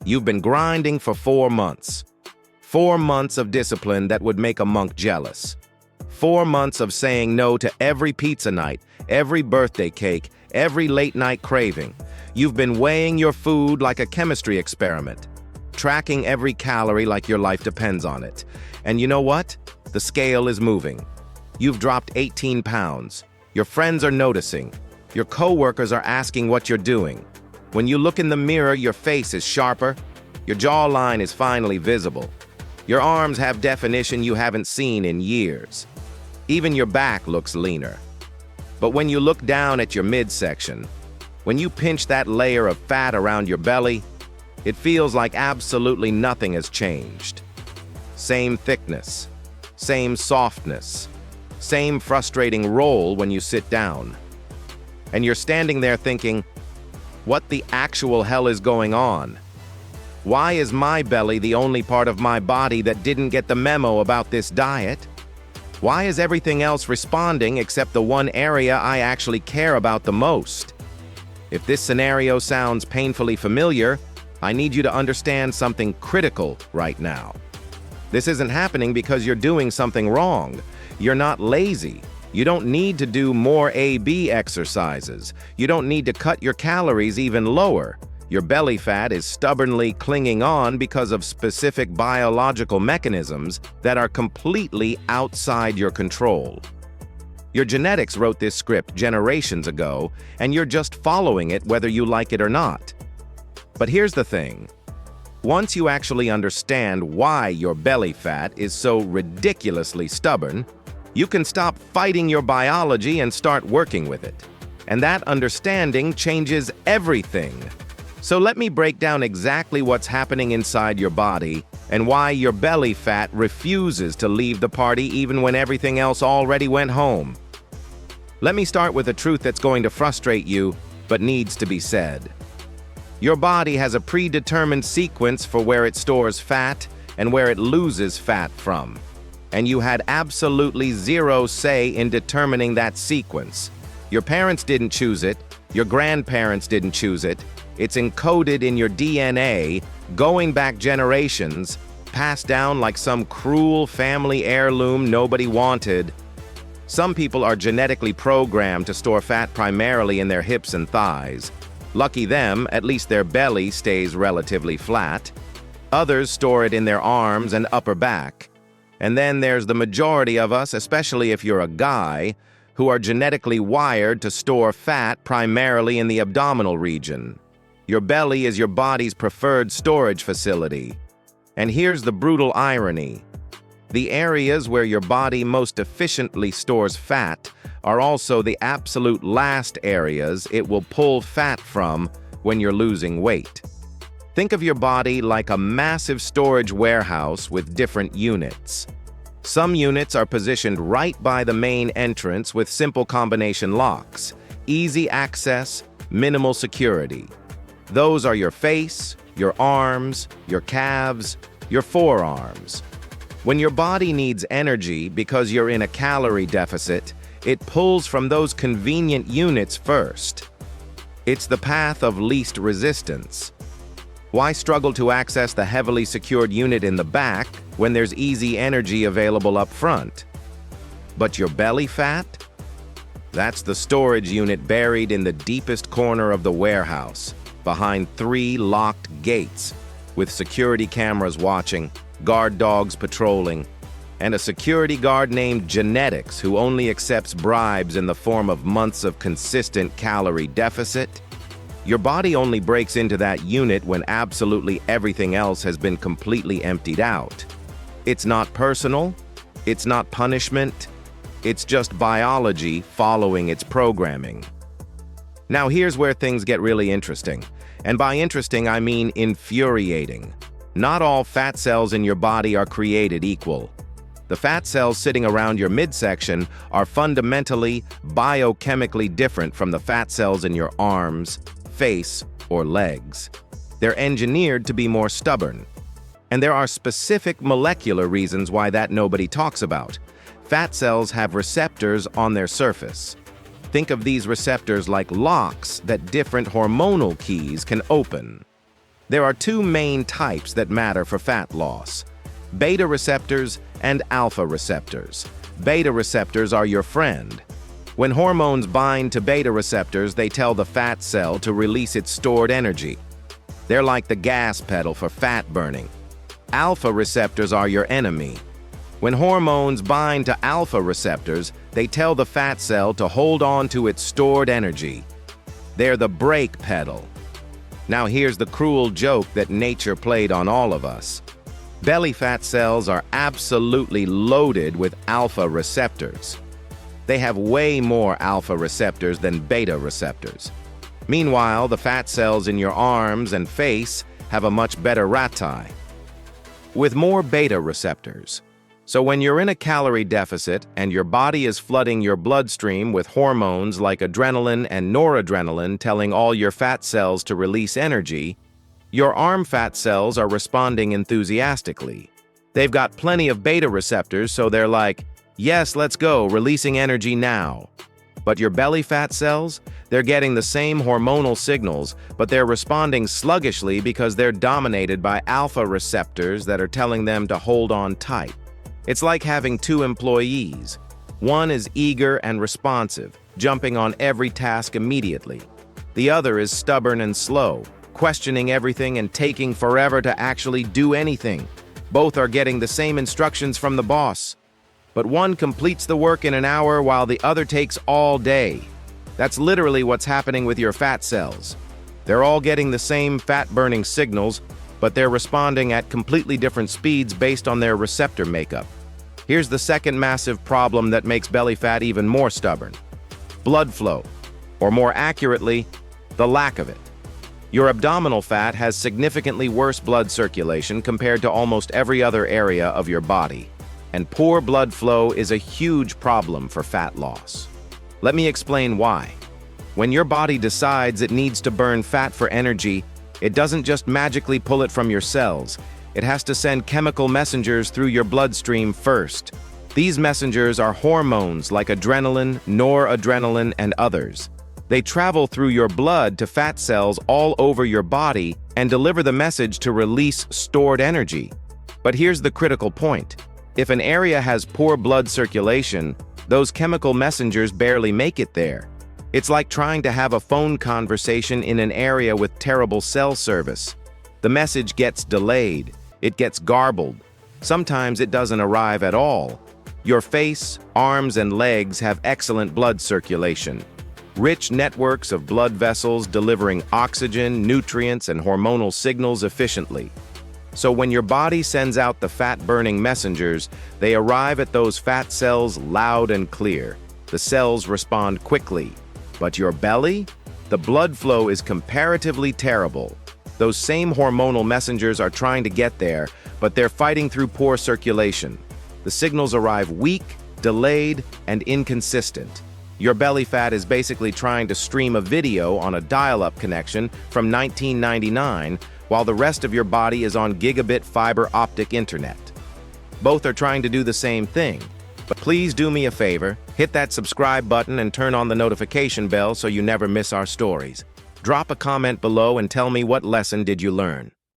You've been grinding for 4 months. 4 months of discipline that would make a monk jealous. 4 months of saying no to every pizza night, every birthday cake, every late-night craving. You've been weighing your food like a chemistry experiment, tracking every calorie like your life depends on it. And you know what? The scale is moving. You've dropped 18 pounds. Your friends are noticing. Your coworkers are asking what you're doing. When you look in the mirror, your face is sharper. Your jawline is finally visible. Your arms have definition you haven't seen in years. Even your back looks leaner. But when you look down at your midsection, when you pinch that layer of fat around your belly, it feels like absolutely nothing has changed. Same thickness, same softness, same frustrating roll when you sit down. And you're standing there thinking, what the actual hell is going on? Why is my belly the only part of my body that didn't get the memo about this diet? Why is everything else responding except the one area I actually care about the most? If this scenario sounds painfully familiar, I need you to understand something critical right now. This isn't happening because you're doing something wrong. You're not lazy. You don't need to do more AB exercises. You don't need to cut your calories even lower. Your belly fat is stubbornly clinging on because of specific biological mechanisms that are completely outside your control. Your genetics wrote this script generations ago, and you're just following it whether you like it or not. But here's the thing. Once you actually understand why your belly fat is so ridiculously stubborn, you can stop fighting your biology and start working with it. And that understanding changes everything. So let me break down exactly what's happening inside your body and why your belly fat refuses to leave the party even when everything else already went home. Let me start with a truth that's going to frustrate you, but needs to be said. Your body has a predetermined sequence for where it stores fat and where it loses fat from. And you had absolutely zero say in determining that sequence. Your parents didn't choose it, your grandparents didn't choose it. It's encoded in your DNA, going back generations, passed down like some cruel family heirloom nobody wanted. Some people are genetically programmed to store fat primarily in their hips and thighs. Lucky them, at least their belly stays relatively flat. Others store it in their arms and upper back. And then there's the majority of us, especially if you're a guy, who are genetically wired to store fat primarily in the abdominal region. Your belly is your body's preferred storage facility. And here's the brutal irony. The areas where your body most efficiently stores fat are also the absolute last areas it will pull fat from when you're losing weight. Think of your body like a massive storage warehouse with different units. Some units are positioned right by the main entrance with simple combination locks, easy access, minimal security. Those are your face, your arms, your calves, your forearms. When your body needs energy because you're in a calorie deficit, it pulls from those convenient units first. It's the path of least resistance. Why struggle to access the heavily secured unit in the back when there's easy energy available up front? But your belly fat? That's the storage unit buried in the deepest corner of the warehouse, behind 3 locked gates, with security cameras watching, guard dogs patrolling, and a security guard named Genetics who only accepts bribes in the form of months of consistent calorie deficit. Your body only breaks into that unit when absolutely everything else has been completely emptied out. It's not personal, it's not punishment, it's just biology following its programming. Now here's where things get really interesting. And by interesting, I mean infuriating. Not all fat cells in your body are created equal. The fat cells sitting around your midsection are fundamentally, biochemically different from the fat cells in your arms, face, or legs. They're engineered to be more stubborn. And there are specific molecular reasons why that nobody talks about. Fat cells have receptors on their surface. Think of these receptors like locks that different hormonal keys can open. There are two main types that matter for fat loss: beta receptors and alpha receptors. Beta receptors are your friend. When hormones bind to beta receptors, they tell the fat cell to release its stored energy. They're like the gas pedal for fat burning. Alpha receptors are your enemy. When hormones bind to alpha receptors, they tell the fat cell to hold on to its stored energy. They're the brake pedal. Now here's the cruel joke that nature played on all of us. Belly fat cells are absolutely loaded with alpha receptors. They have way more alpha receptors than beta receptors. Meanwhile, the fat cells in your arms and face have a much better rati, with more beta receptors. So when you're in a calorie deficit and your body is flooding your bloodstream with hormones like adrenaline and noradrenaline telling all your fat cells to release energy, your arm fat cells are responding enthusiastically. They've got plenty of beta receptors, so they're like, yes, let's go, releasing energy now. But your belly fat cells, they're getting the same hormonal signals, but they're responding sluggishly because they're dominated by alpha receptors that are telling them to hold on tight. It's like having two employees. One is eager and responsive, jumping on every task immediately. The other is stubborn and slow, questioning everything and taking forever to actually do anything. Both are getting the same instructions from the boss. But one completes the work in an hour while the other takes all day. That's literally what's happening with your fat cells. They're all getting the same fat-burning signals, but they're responding at completely different speeds based on their receptor makeup. Here's the second massive problem that makes belly fat even more stubborn: blood flow, or more accurately, the lack of it. Your abdominal fat has significantly worse blood circulation compared to almost every other area of your body, and poor blood flow is a huge problem for fat loss. Let me explain why. When your body decides it needs to burn fat for energy, it doesn't just magically pull it from your cells. It has to send chemical messengers through your bloodstream first. These messengers are hormones like adrenaline, noradrenaline, and others. They travel through your blood to fat cells all over your body and deliver the message to release stored energy. But here's the critical point. If an area has poor blood circulation, those chemical messengers barely make it there. It's like trying to have a phone conversation in an area with terrible cell service. The message gets delayed. It gets garbled. Sometimes it doesn't arrive at all. Your face, arms, and legs have excellent blood circulation. Rich networks of blood vessels delivering oxygen, nutrients, and hormonal signals efficiently. So when your body sends out the fat-burning messengers, they arrive at those fat cells loud and clear. The cells respond quickly. But your belly? The blood flow is comparatively terrible. Those same hormonal messengers are trying to get there, but they're fighting through poor circulation. The signals arrive weak, delayed, and inconsistent. Your belly fat is basically trying to stream a video on a dial-up connection from 1999, while the rest of your body is on gigabit fiber optic internet. Both are trying to do the same thing. But please do me a favor, hit that subscribe button and turn on the notification bell so you never miss our stories. Drop a comment below and tell me what lesson did you learn.